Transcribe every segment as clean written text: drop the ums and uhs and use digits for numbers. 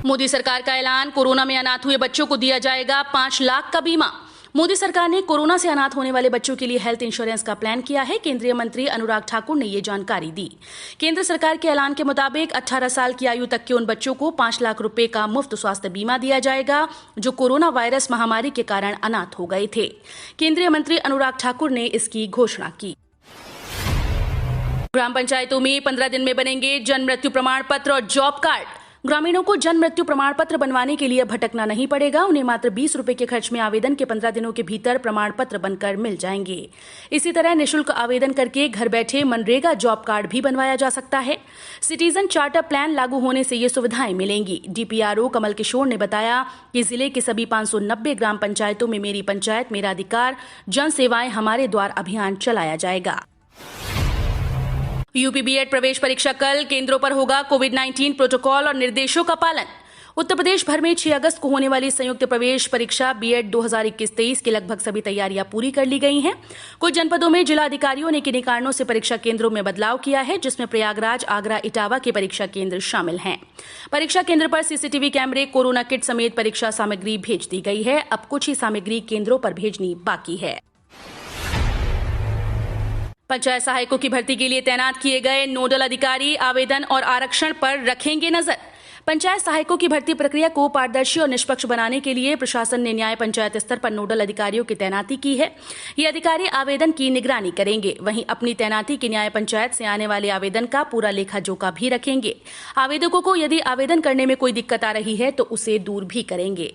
मोदी सरकार का ऐलान, कोरोना में अनाथ हुए बच्चों को दिया जाएगा 5 लाख का बीमा। मोदी सरकार ने कोरोना से अनाथ होने वाले बच्चों के लिए हेल्थ इंश्योरेंस का प्लान किया है। केंद्रीय मंत्री अनुराग ठाकुर ने ये जानकारी दी। केंद्र सरकार के ऐलान के मुताबिक 18 साल की आयु तक के उन बच्चों को 5 लाख रुपए का मुफ्त स्वास्थ्य बीमा दिया जाएगा जो कोरोना वायरस महामारी के कारण अनाथ हो गए थे। केंद्रीय मंत्री अनुराग ठाकुर ने इसकी घोषणा की। ग्राम पंचायतों में 15 दिन में बनेंगे जन्म मृत्यु प्रमाण पत्र और जॉब कार्ड। ग्रामीणों को जन्म मृत्यु प्रमाण पत्र बनवाने के लिए भटकना नहीं पड़ेगा। उन्हें मात्र 20 रुपए के खर्च में आवेदन के 15 दिनों के भीतर प्रमाण पत्र बनकर मिल जाएंगे। इसी तरह निःशुल्क आवेदन करके घर बैठे मनरेगा जॉब कार्ड भी बनवाया जा सकता है। सिटीजन चार्टर प्लान लागू होने से ये सुविधाएं मिलेंगी। डीपीआरओ कमल किशोर ने बताया कि जिले के सभी 590 ग्राम पंचायतों में मेरी पंचायत मेरा अधिकार जन सेवाएं हमारे द्वार अभियान चलाया जाएगा। यूपी बीएड प्रवेश परीक्षा कल। केंद्रों पर होगा कोविड-19 प्रोटोकॉल और निर्देशों का पालन। उत्तर प्रदेश भर में 6 अगस्त को होने वाली संयुक्त प्रवेश परीक्षा बीएड 2021-23 की लगभग सभी तैयारियां पूरी कर ली गई हैं। कुछ जनपदों में जिला अधिकारियों ने किन्हीं कारणों से परीक्षा केंद्रों में बदलाव किया है, जिसमें प्रयागराज, आगरा, इटावा के परीक्षा केंद्र शामिल हैं। परीक्षा केंद्र पर सीसीटीवी कैमरे, कोरोना किट समेत परीक्षा सामग्री भेज दी गई है। अब कुछ ही सामग्री केंद्रों पर भेजनी बाकी है। पंचायत सहायकों की भर्ती के लिए तैनात किए गए नोडल अधिकारी आवेदन और आरक्षण पर रखेंगे नजर। पंचायत सहायकों की भर्ती प्रक्रिया को पारदर्शी और निष्पक्ष बनाने के लिए प्रशासन ने न्याय पंचायत स्तर पर नोडल अधिकारियों की तैनाती की है। ये अधिकारी आवेदन की निगरानी करेंगे। वहीं अपनी तैनाती की न्याय पंचायत से आने वाले आवेदन का पूरा लेखा जोखा भी रखेंगे। आवेदकों को यदि आवेदन करने में कोई दिक्कत आ रही है तो उसे दूर भी करेंगे।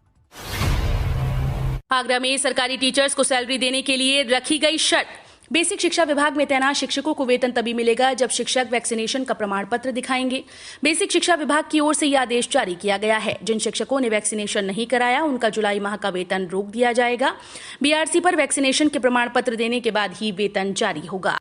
आगरा में सरकारी टीचर्स को सैलरी देने के लिए रखी गई शर्त। बेसिक शिक्षा विभाग में तैनात शिक्षकों को वेतन तभी मिलेगा जब शिक्षक वैक्सीनेशन का प्रमाण पत्र दिखाएंगे। बेसिक शिक्षा विभाग की ओर से यह आदेश जारी किया गया है। जिन शिक्षकों ने वैक्सीनेशन नहीं कराया उनका जुलाई माह का वेतन रोक दिया जाएगा। बीआरसी पर वैक्सीनेशन के प्रमाण पत्र देने के बाद ही वेतन जारी होगा।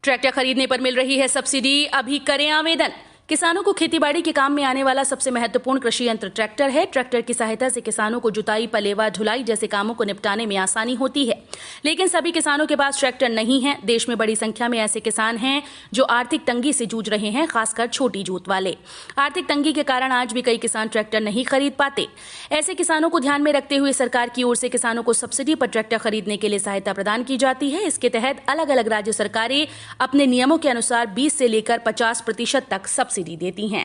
ट्रैक्टर खरीदने पर मिल रही है सब्सिडी, अभी करें आवेदन। किसानों को खेतीबाड़ी के काम में आने वाला सबसे महत्वपूर्ण कृषि यंत्र ट्रैक्टर है। ट्रैक्टर की सहायता से किसानों को जुताई, पलेवा, ढुलाई जैसे कामों को निपटाने में आसानी होती है। लेकिन सभी किसानों के पास ट्रैक्टर नहीं है। देश में बड़ी संख्या में ऐसे किसान हैं जो आर्थिक तंगी से जूझ रहे हैं, खासकर छोटी जोत वाले। आर्थिक तंगी के कारण आज भी कई किसान ट्रैक्टर नहीं खरीद पाते। ऐसे किसानों को ध्यान में रखते हुए सरकार की ओर से किसानों को सब्सिडी पर ट्रैक्टर खरीदने के लिए सहायता प्रदान की जाती है। इसके तहत अलग अलग राज्य सरकारें अपने नियमों के अनुसार 20 से लेकर 50% तक सब्सिडी देती हैं।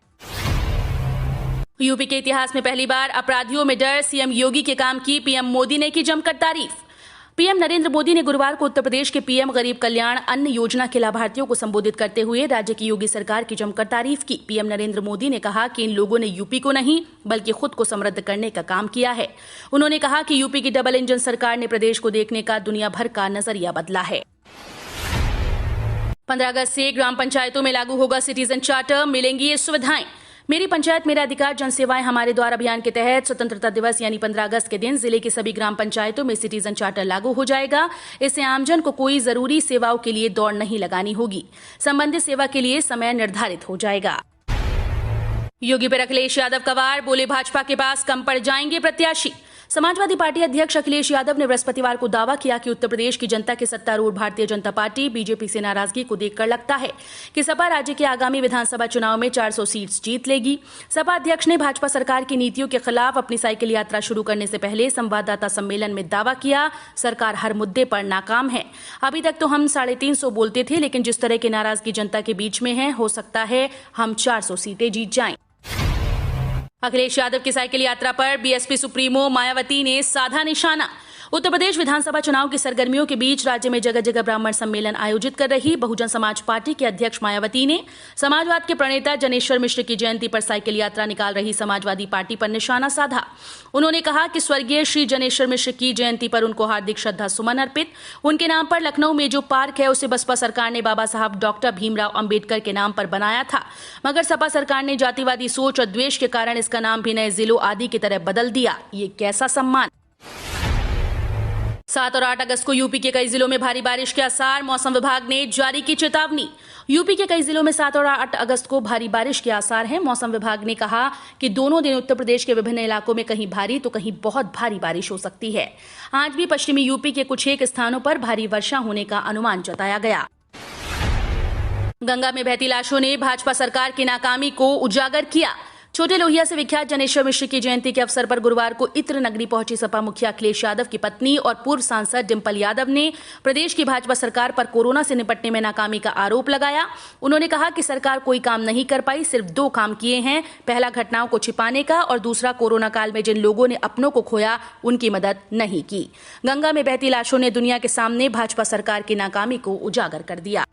यूपी के इतिहास में पहली बार अपराधियों में डर, सीएम योगी के काम की पीएम मोदी ने की जमकर तारीफ। पीएम नरेंद्र मोदी ने गुरुवार को उत्तर प्रदेश के पीएम गरीब कल्याण अन्न योजना के लाभार्थियों को संबोधित करते हुए राज्य की योगी सरकार की जमकर तारीफ की। पीएम नरेंद्र मोदी ने कहा कि इन लोगों ने यूपी को नहीं बल्कि खुद को समृद्ध करने का काम किया है। उन्होंने कहा कि यूपी की डबल इंजन सरकार ने प्रदेश को देखने का दुनिया भर का नजरिया बदला है। 15 अगस्त से ग्राम पंचायतों में लागू होगा सिटीजन चार्टर, मिलेंगी ये सुविधाएं। मेरी पंचायत मेरा अधिकार जन सेवाएं हमारे द्वार अभियान के तहत स्वतंत्रता दिवस यानी 15 अगस्त के दिन जिले की सभी ग्राम पंचायतों में सिटीजन चार्टर लागू हो जाएगा। इससे आमजन को कोई जरूरी सेवाओं के लिए दौड़ नहीं लगानी होगी। संबंधित सेवा के लिए समय निर्धारित हो जाएगा। योगी पर अखिलेश यादव का वार, बोले भाजपा के पास कम पड़ जाएंगे प्रत्याशी। समाजवादी पार्टी अध्यक्ष अखिलेश यादव ने बृहस्पतिवार को दावा किया कि उत्तर प्रदेश की जनता के सत्तारूढ़ भारतीय जनता पार्टी बीजेपी से नाराजगी को देखकर लगता है कि सपा राज्य के आगामी विधानसभा चुनाव में 400 सीट्स जीत लेगी। सपा अध्यक्ष ने भाजपा सरकार की नीतियों के खिलाफ अपनी साइकिल यात्रा शुरू करने से पहले संवाददाता सम्मेलन में दावा किया, सरकार हर मुद्दे पर नाकाम है। अभी तक तो हम 350 बोलते थे, लेकिन जिस तरह की नाराजगी जनता के बीच में है, हो सकता है हम 400 सीटें जीत जाएं। अखिलेश यादव की साइकिल यात्रा पर बीएसपी सुप्रीमो मायावती ने साधा निशाना। उत्तर प्रदेश विधानसभा चुनाव की सरगर्मियों के बीच राज्य में जगह जगह ब्राह्मण सम्मेलन आयोजित कर रही बहुजन समाज पार्टी के अध्यक्ष मायावती ने समाजवाद के प्रणेता जनेश्वर मिश्र की जयंती पर साइकिल यात्रा निकाल रही समाजवादी पार्टी पर निशाना साधा। उन्होंने कहा कि स्वर्गीय श्री जनेश्वर मिश्र की जयंती पर उनको हार्दिक श्रद्धा सुमन अर्पित। उनके नाम पर लखनऊ में जो पार्क है उसे बसपा सरकार ने बाबा साहब डॉक्टर भीमराव अंबेडकर के नाम पर बनाया था, मगर सपा सरकार ने जातिवादी सोच और द्वेष के कारण इसका नाम भी नए जिलों आदि की तरह बदल दिया। ये कैसा सम्मान। 7 और 8 अगस्त को यूपी के कई जिलों में भारी बारिश के आसार, मौसम विभाग ने जारी की चेतावनी। यूपी के कई जिलों में 7 और 8 अगस्त को भारी बारिश के आसार हैं। मौसम विभाग ने कहा कि दोनों दिन उत्तर प्रदेश के विभिन्न इलाकों में कहीं भारी तो कहीं बहुत भारी बारिश हो सकती है। आज भी पश्चिमी यूपी के कुछ एक स्थानों पर भारी वर्षा होने का अनुमान जताया गया। गंगा में बहती लाशों ने भाजपा सरकार की नाकामी को उजागर किया। छोटे लोहिया से विख्यात जनेश्वर मिश्र की जयंती के अवसर पर गुरुवार को इत्र नगरी पहुंची सपा मुखिया अखिलेश यादव की पत्नी और पूर्व सांसद डिंपल यादव ने प्रदेश की भाजपा सरकार पर कोरोना से निपटने में नाकामी का आरोप लगाया। उन्होंने कहा कि सरकार कोई काम नहीं कर पाई, सिर्फ 2 काम किए हैं। पहला, घटनाओं को छिपाने का, और दूसरा, कोरोना काल में जिन लोगों ने अपनों को खोया उनकी मदद नहीं की। गंगा में बहती लाशों ने दुनिया के सामने भाजपा सरकार की नाकामी को उजागर कर दिया।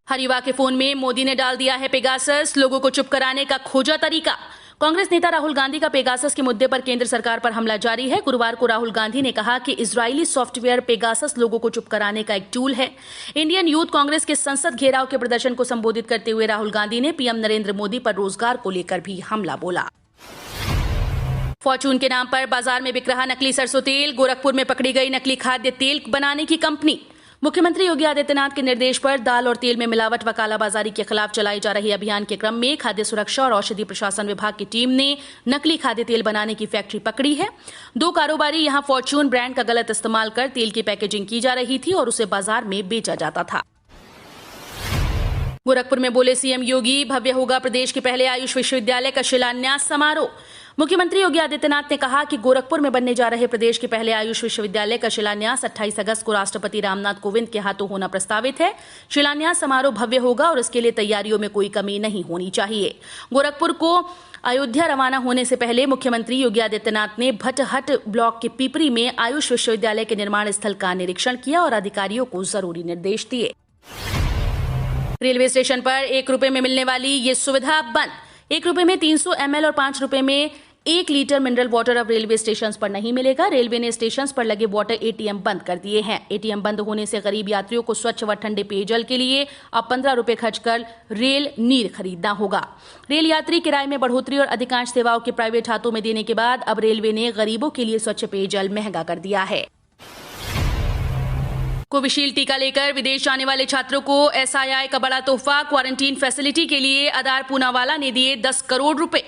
हरिवा के फोन में मोदी ने डाल दिया है पेगासस, लोगों को चुप कराने का खोजा तरीका। कांग्रेस नेता राहुल गांधी का पेगासस के मुद्दे पर केंद्र सरकार पर हमला जारी है। गुरुवार को राहुल गांधी ने कहा कि इजरायली सॉफ्टवेयर पेगासस लोगों को चुप कराने का एक टूल है। इंडियन यूथ कांग्रेस के संसद घेराव के प्रदर्शन को संबोधित करते हुए राहुल गांधी ने पीएम नरेंद्र मोदी पर रोजगार को लेकर भी हमला बोला। फॉर्चून के नाम पर बाजार में बिक रहा नकली सरसों तेल, गोरखपुर में पकड़ी गई नकली खाद्य तेल बनाने की कंपनी। मुख्यमंत्री योगी आदित्यनाथ के निर्देश पर दाल और तेल में मिलावट व कालाबाजारी के खिलाफ चलाए जा रहे अभियान के क्रम में खाद्य सुरक्षा और औषधि प्रशासन विभाग की टीम ने नकली खाद्य तेल बनाने की फैक्ट्री पकड़ी है। 2 कारोबारी यहां फॉर्चून ब्रांड का गलत इस्तेमाल कर तेल की पैकेजिंग की जा रही थी और उसे बाजार में बेचा जाता था। गोरखपुर में बोले सीएम योगी, भव्य होगा प्रदेश के पहले आयुष विश्वविद्यालय का शिलान्यास समारोह। मुख्यमंत्री योगी आदित्यनाथ ने कहा कि गोरखपुर में बनने जा रहे प्रदेश के पहले आयुष विश्वविद्यालय का शिलान्यास 28 अगस्त को राष्ट्रपति रामनाथ कोविंद के हाथों होना प्रस्तावित है। शिलान्यास समारोह भव्य होगा और इसके लिए तैयारियों में कोई कमी नहीं होनी चाहिए। गोरखपुर को अयोध्या रवाना होने से पहले मुख्यमंत्री योगी आदित्यनाथ ने भटहट ब्लॉक के पीपरी में आयुष विश्वविद्यालय के निर्माण स्थल का निरीक्षण किया और अधिकारियों को जरूरी निर्देश दिए। रेलवे स्टेशन पर 1 रुपए में मिलने वाली ये सुविधा बंद। 1 रुपए में 300 ml और 5 रुपए में 1 लीटर मिनरल वाटर अब रेलवे स्टेशन पर नहीं मिलेगा। रेलवे ने स्टेशन पर लगे वाटर एटीएम बंद कर दिए हैं। एटीएम बंद होने से गरीब यात्रियों को स्वच्छ व ठंडे पेयजल के लिए अब 15 रुपए खर्च कर रेल नीर खरीदना होगा। रेल यात्री किराए में बढ़ोतरी और अधिकांश सेवाओं के प्राइवेट हाथों में देने के बाद अब रेलवे ने गरीबों के लिए स्वच्छ पेयजल महंगा कर दिया है। कोविशील्ड टीका लेकर विदेश जाने वाले छात्रों को एसआईआई का बड़ा तोहफा। क्वारंटीन फैसिलिटी के लिए आधार पूनावाला ने दिए 10 करोड़ रुपए।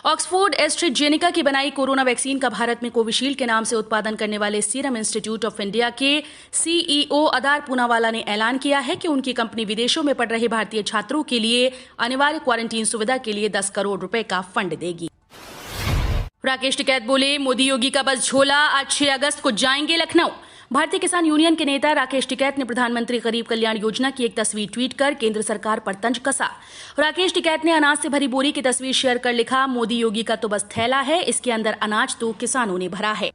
ऑक्सफोर्ड एस्ट्राजेनेका की बनाई कोरोना वैक्सीन का भारत में कोविशील्ड के नाम से उत्पादन करने वाले सीरम इंस्टीट्यूट ऑफ इंडिया के सीईओ आधार पूनावाला ने ऐलान किया है कि उनकी कंपनी विदेशों में पढ़ रहे भारतीय छात्रों के लिए अनिवार्य क्वारंटीन सुविधा के लिए 10 करोड़ रुपए का फंड देगी। राकेश टिकैत बोले, मोदी योगी का बस झोला, आज 6 अगस्त को जाएंगे लखनऊ। भारतीय किसान यूनियन के नेता राकेश टिकैत ने प्रधानमंत्री गरीब कल्याण योजना की एक तस्वीर ट्वीट कर केंद्र सरकार पर तंज कसा। राकेश टिकैत ने अनाज से भरी बोरी की तस्वीर शेयर कर लिखा, मोदी योगी का तो बस थैला है, इसके अंदर अनाज तो किसानों ने भरा है।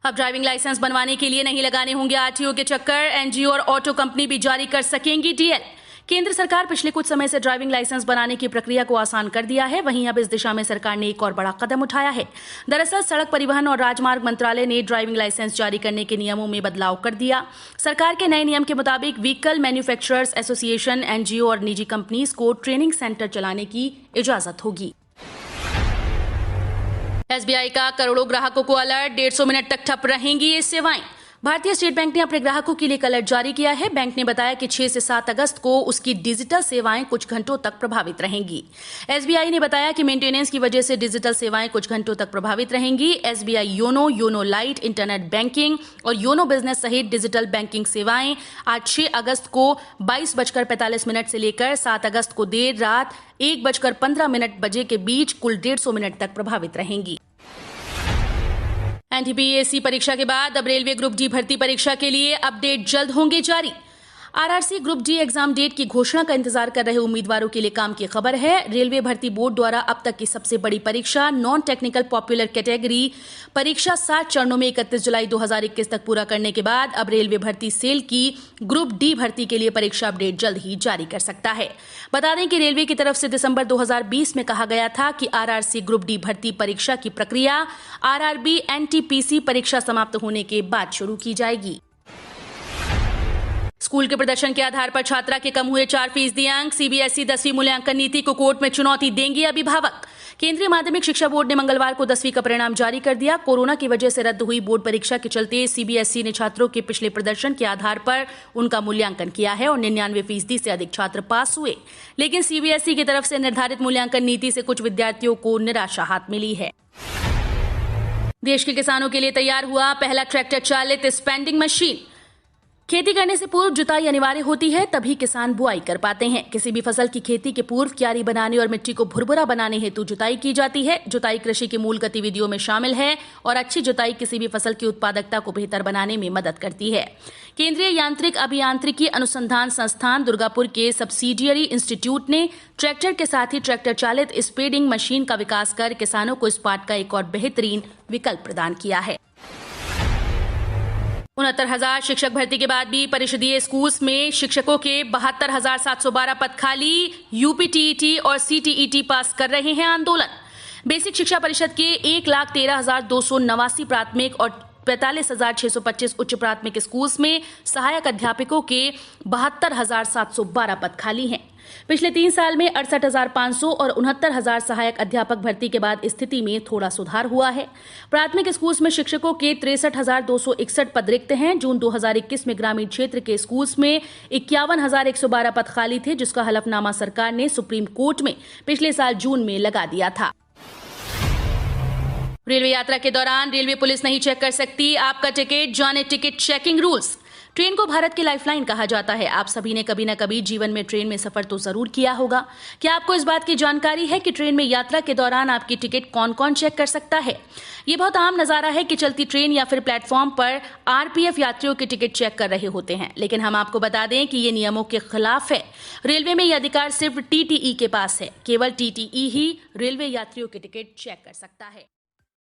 अब ड्राइविंग लाइसेंस बनवाने के लिए नहीं लगाने होंगे आरटीओ के चक्कर, एनजीओ और ऑटो कंपनी भी जारी कर सकेंगी डीएल। केंद्र सरकार पिछले कुछ समय से ड्राइविंग लाइसेंस बनाने की प्रक्रिया को आसान कर दिया है। वहीं अब इस दिशा में सरकार ने एक और बड़ा कदम उठाया है। दरअसल सड़क परिवहन और राजमार्ग मंत्रालय ने ड्राइविंग लाइसेंस जारी करने के नियमों में बदलाव कर दिया। सरकार के नए नियम के मुताबिक व्हीकल मैन्युफैक्चरर्स एसोसिएशन, एनजीओ और निजी कंपनीज को ट्रेनिंग सेंटर चलाने की इजाजत होगी। एसबीआई का करोड़ों ग्राहकों को अलर्ट, 150 मिनट तक ठप रहेंगी ये सेवाएं। भारतीय स्टेट बैंक ने अपने ग्राहकों के लिए एक अलर्ट जारी किया है। बैंक ने बताया कि 6 से 7 अगस्त को उसकी डिजिटल सेवाएं कुछ घंटों तक प्रभावित रहेंगी। एसबीआई ने बताया कि मेंटेनेंस की वजह से डिजिटल सेवाएं कुछ घंटों तक प्रभावित रहेंगी। SBI YONO, YONO light, internet banking और योनो बिजनेस सहित डिजिटल बैंकिंग सेवाएं आज 6 अगस्त को 22:45 से लेकर 7 अगस्त को देर रात 1:15 बजे के बीच कुल 150 मिनट तक प्रभावित रहेंगी। एनटीपीसी परीक्षा के बाद अब रेलवे ग्रुप डी भर्ती परीक्षा के लिए अपडेट जल्द होंगे जारी। RRC group D exam date की घोषणा का इंतजार कर रहे उम्मीदवारों के लिए काम की खबर है। रेलवे भर्ती बोर्ड द्वारा अब तक की सबसे बड़ी परीक्षा नॉन टेक्निकल पॉपुलर कैटेगरी परीक्षा 7 चरणों में 31 जुलाई 2021 तक पूरा करने के बाद अब रेलवे भर्ती सेल की ग्रुप डी भर्ती के लिए परीक्षा अपडेट जल्द ही जारी कर सकता है। बता दें कि रेलवे की तरफ से दिसंबर 2020 में कहा गया था कि आरआरसी ग्रुप डी भर्ती परीक्षा की प्रक्रिया आरआरबी एनटीपीसी परीक्षा समाप्त होने के बाद शुरू की जाएगी। स्कूल के प्रदर्शन के आधार पर छात्रा के कम हुए 4% अंक। सीबीएसई 10वीं मूल्यांकन नीति को कोर्ट में चुनौती देंगे अभिभावक। केंद्रीय माध्यमिक शिक्षा बोर्ड ने मंगलवार को 10वीं का परिणाम जारी कर दिया। कोरोना की वजह से रद्द हुई बोर्ड परीक्षा के चलते सीबीएसई ने छात्रों के पिछले प्रदर्शन के आधार पर उनका मूल्यांकन किया है और 99% से अधिक छात्र पास हुए। लेकिन सीबीएसई की तरफ से निर्धारित मूल्यांकन नीति से कुछ विद्यार्थियों को निराशा हाथ मिली है। देश के किसानों के लिए तैयार हुआ पहला ट्रैक्टर चालित स्पेंडिंग मशीन। खेती करने से पूर्व जुताई अनिवार्य होती है, तभी किसान बुआई कर पाते हैं। किसी भी फसल की खेती के पूर्व क्यारी बनाने और मिट्टी को भुरभुरा बनाने हेतु जुताई की जाती है। जुताई कृषि की मूल गतिविधियों में शामिल है और अच्छी जुताई किसी भी फसल की उत्पादकता को बेहतर बनाने में मदद करती है। केंद्रीय यांत्रिक अभियांत्रिकी अनुसंधान संस्थान दुर्गापुर के सब्सिडियरी इंस्टीट्यूट ने ट्रैक्टर के साथ ही ट्रैक्टर चालित स्पेडिंग मशीन का विकास कर किसानों को इस पार्ट का एक और बेहतरीन विकल्प प्रदान किया है। 69,000 शिक्षक भर्ती के बाद भी परिषदीय स्कूल्स में शिक्षकों के 72,712 पद खाली। यूपी टीईटी और सीटीईटी पास कर रहे हैं आंदोलन। बेसिक शिक्षा परिषद के 1,13,289 प्राथमिक और 45,625 उच्च प्राथमिक स्कूल्स में सहायक अध्यापकों के 72,712 पद खाली हैं। पिछले 3 साल में 68,500 और 69,000 सहायक अध्यापक भर्ती के बाद स्थिति में थोड़ा सुधार हुआ है। प्राथमिक स्कूल्स में शिक्षकों के 63,261 पद रिक्त हैं। जून 2021 में ग्रामीण क्षेत्र के स्कूल्स में 51,112 पद खाली थे, जिसका हलफनामा सरकार ने सुप्रीम कोर्ट में पिछले साल जून में लगा दिया था। रेलवे यात्रा के दौरान रेलवे पुलिस नहीं चेक कर सकती आपका टिकट, जाने टिकट चेकिंग रूल्स। ट्रेन को भारत की लाइफलाइन कहा जाता है। आप सभी ने कभी न कभी जीवन में ट्रेन में सफर तो जरूर किया होगा। क्या आपको इस बात की जानकारी है कि ट्रेन में यात्रा के दौरान आपकी टिकट कौन कौन चेक कर सकता है? ये बहुत आम नजारा है कि चलती ट्रेन या फिर प्लेटफॉर्म पर आरपीएफ यात्रियों की टिकट चेक कर रहे होते हैं, लेकिन हम आपको बता दें कि ये नियमों के खिलाफ है। रेलवे में यह अधिकार सिर्फ टीटीई के पास है। केवल टीटीई ही रेलवे यात्रियों की टिकट चेक कर सकता है।